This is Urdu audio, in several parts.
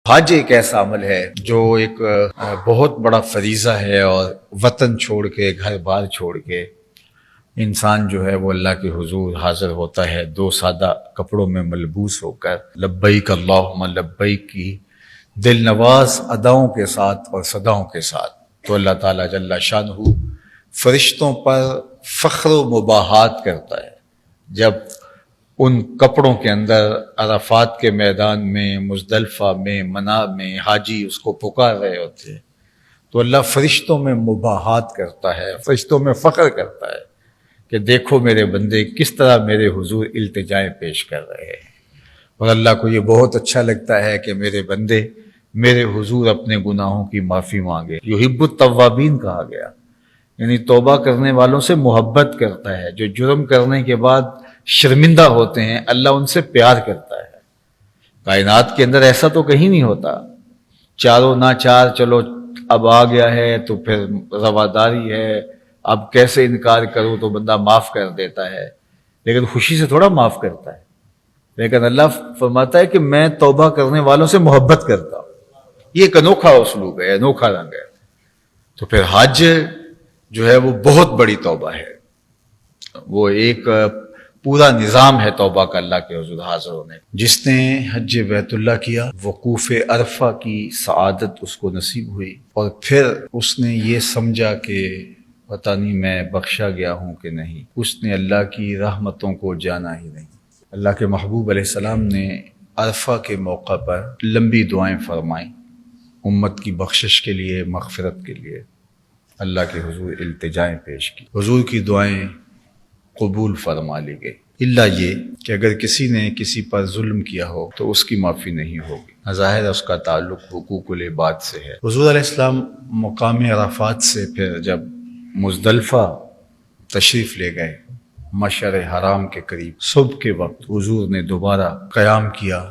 حج ایک ایسا عمل ہے جو ایک بہت بڑا فریضہ ہے، اور وطن چھوڑ کے، گھر بار چھوڑ کے انسان جو ہے وہ اللہ کے حضور حاضر ہوتا ہے، دو سادہ کپڑوں میں ملبوس ہو کر لبیک اللہم لبیک کی دل نواز اداؤں کے ساتھ اور صداؤں کے ساتھ۔ تو اللہ تعالیٰ جل شانہ فرشتوں پر فخر و مباحات کرتا ہے جب ان کپڑوں کے اندر عرفات کے میدان میں، مزدلفہ میں، منی میں حاجی اس کو پکار رہے ہوتے ہیں، تو اللہ فرشتوں میں مباحات کرتا ہے، فرشتوں میں فخر کرتا ہے کہ دیکھو میرے بندے کس طرح میرے حضور التجائیں پیش کر رہے ہیں۔ اور اللہ کو یہ بہت اچھا لگتا ہے کہ میرے بندے میرے حضور اپنے گناہوں کی معافی مانگے۔ یحب التوابین کہا گیا، یعنی توبہ کرنے والوں سے محبت کرتا ہے، جو جرم کرنے کے بعد شرمندہ ہوتے ہیں اللہ ان سے پیار کرتا ہے۔ کائنات کے اندر ایسا تو کہیں نہیں ہوتا، چاروں ناچار چلو اب آ گیا ہے تو پھر رواداری ہے، اب کیسے انکار کرو تو بندہ معاف کر دیتا ہے، لیکن خوشی سے تھوڑا معاف کرتا ہے۔ لیکن اللہ فرماتا ہے کہ میں توبہ کرنے والوں سے محبت کرتا ہوں۔ یہ ایک انوکھا اسلوب ہے، انوکھا رنگ ہے۔ تو پھر حج جو ہے وہ بہت بڑی توبہ ہے، وہ ایک پورا نظام ہے توبہ کا اللہ کے حضور حاضر ہونے۔ جس نے حج بیت اللہ کیا، وقوف عرفہ کی سعادت اس کو نصیب ہوئی، اور پھر اس نے یہ سمجھا کہ پتہ نہیں میں بخشا گیا ہوں کہ نہیں، اس نے اللہ کی رحمتوں کو جانا ہی نہیں۔ اللہ کے محبوب علیہ السلام نے عرفہ کے موقع پر لمبی دعائیں فرمائیں، امت کی بخشش کے لیے، مغفرت کے لیے اللہ کے حضور التجائیں پیش کی، حضور کی دعائیں قبول فرما لی گئی، الا یہ کہ اگر کسی نے کسی پر ظلم کیا ہو تو اس کی معافی نہیں ہوگی۔ ظاہر اس کا تعلق حقوق العباد سے ہے۔ حضور علیہ السلام مقام عرفات سے پھر جب مزدلفہ تشریف لے گئے، مشعر حرام کے قریب صبح کے وقت حضور نے دوبارہ قیام کیا،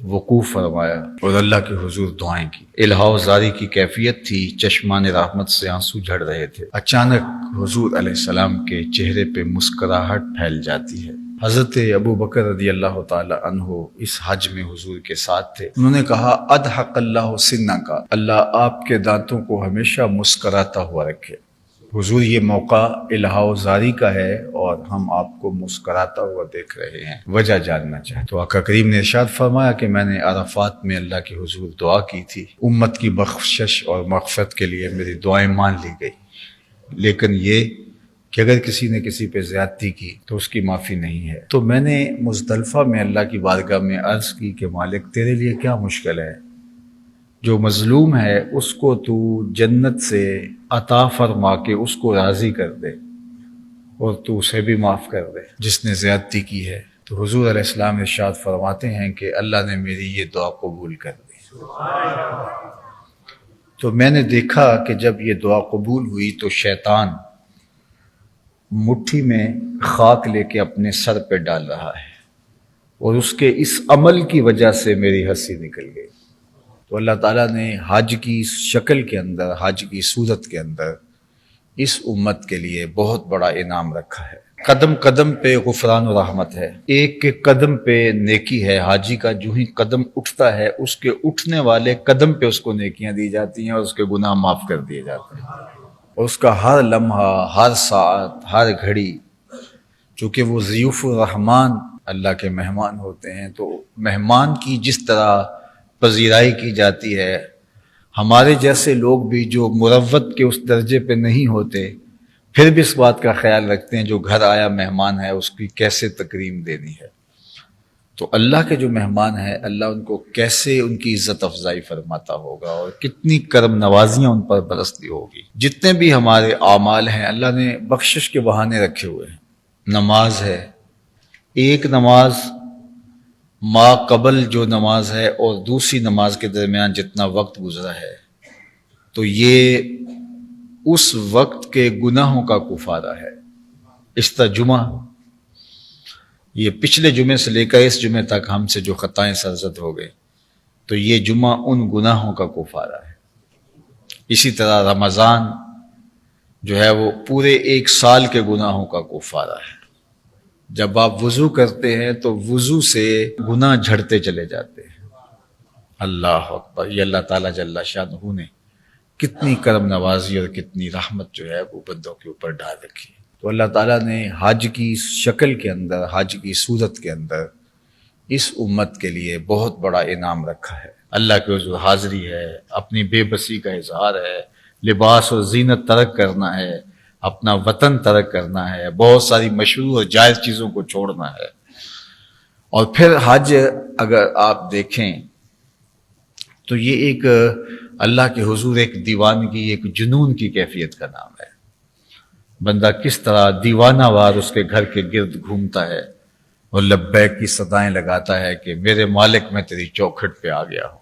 وقوف فرمایا اور اللہ کے حضور دعائیں کی۔ الہا زاری کی کیفیت تھی، چشمان رحمت سے آنسو جھڑ رہے تھے۔ اچانک حضور علیہ السلام کے چہرے پہ مسکراہٹ پھیل جاتی ہے۔ حضرت ابو بکر رضی اللہ تعالی عنہ اس حج میں حضور کے ساتھ تھے۔ انہوں نے کہا اضحک اللہ سنک، اللہ آپ کے دانتوں کو ہمیشہ مسکراتا ہوا رکھے۔ حضور یہ موقع الہا زاری کا ہے اور ہم آپ کو مسکراتا ہوا دیکھ رہے ہیں، وجہ جاننا چاہتے۔ تو آقا کریم نے ارشاد فرمایا کہ میں نے عرفات میں اللہ کے حضور دعا کی تھی، امت کی بخشش اور مغفرت کے لیے میری دعائیں مان لی گئی، لیکن یہ کہ اگر کسی نے کسی پہ زیادتی کی تو اس کی معافی نہیں ہے۔ تو میں نے مزدلفہ میں اللہ کی بارگاہ میں عرض کی کہ مالک تیرے لیے کیا مشکل ہے، جو مظلوم ہے اس کو تو جنت سے عطا فرما کے اس کو راضی کر دے، اور تو اسے بھی معاف کر دے جس نے زیادتی کی ہے۔ تو حضور علیہ السلام ارشاد فرماتے ہیں کہ اللہ نے میری یہ دعا قبول کر دی۔ تو میں نے دیکھا کہ جب یہ دعا قبول ہوئی تو شیطان مٹھی میں خاک لے کے اپنے سر پہ ڈال رہا ہے، اور اس کے اس عمل کی وجہ سے میری ہنسی نکل گئی۔ تو اللہ تعالیٰ نے حج کی شکل کے اندر، حج کی صورت کے اندر اس امت کے لیے بہت بڑا انعام رکھا ہے۔ قدم قدم پہ غفران و رحمت ہے، ایک ایک قدم پہ نیکی ہے۔ حاجی کا جو ہی قدم اٹھتا ہے، اس کے اٹھنے والے قدم پہ اس کو نیکیاں دی جاتی ہیں اور اس کے گناہ معاف کر دیے جاتے ہیں، اور اس کا ہر لمحہ، ہر ساعت، ہر گھڑی، چونکہ وہ ضیوف الرحمان اللہ کے مہمان ہوتے ہیں، تو مہمان کی جس طرح پذیرائی کی جاتی ہے، ہمارے جیسے لوگ بھی جو مروت کے اس درجے پہ نہیں ہوتے پھر بھی اس بات کا خیال رکھتے ہیں جو گھر آیا مہمان ہے اس کی کیسے تکریم دینی ہے۔ تو اللہ کے جو مہمان ہیں، اللہ ان کو کیسے ان کی عزت افزائی فرماتا ہوگا، اور کتنی کرم نوازیاں ان پر برستی ہوگی۔ جتنے بھی ہمارے اعمال ہیں اللہ نے بخشش کے بہانے رکھے ہوئے ہیں۔ نماز ہے، ایک نماز ما قبل جو نماز ہے اور دوسری نماز کے درمیان جتنا وقت گزرا ہے، تو یہ اس وقت کے گناہوں کا کفارہ ہے۔ اس طرح جمعہ، یہ پچھلے جمعے سے لے کر اس جمعے تک ہم سے جو خطائیں سرزد ہو گئے، تو یہ جمعہ ان گناہوں کا کفارہ ہے۔ اسی طرح رمضان جو ہے وہ پورے ایک سال کے گناہوں کا کفارہ ہے۔ جب آپ وضو کرتے ہیں تو وضو سے گناہ جھڑتے چلے جاتے ہیں، اللہ اکبر، یہ اللہ تعالیٰ جل شانہ نے کتنی کرم نوازی اور کتنی رحمت جو ہے وہ بندوں کے اوپر ڈال رکھی ہے۔ تو اللہ تعالیٰ نے حج کی شکل کے اندر، حج کی صورت کے اندر اس امت کے لیے بہت بڑا انعام رکھا ہے۔ اللہ کے حضور حاضری ہے، اپنی بے بسی کا اظہار ہے، لباس اور زینت ترک کرنا ہے، اپنا وطن ترک کرنا ہے، بہت ساری مشروع اور جائز چیزوں کو چھوڑنا ہے۔ اور پھر حج اگر آپ دیکھیں تو یہ ایک اللہ کے حضور ایک دیوانگی، ایک جنون کی کیفیت کا نام ہے۔ بندہ کس طرح دیوانہ وار اس کے گھر کے گرد گھومتا ہے اور لبیک کی صدائیں لگاتا ہے کہ میرے مالک میں تیری چوکھٹ پہ آ گیا ہوں۔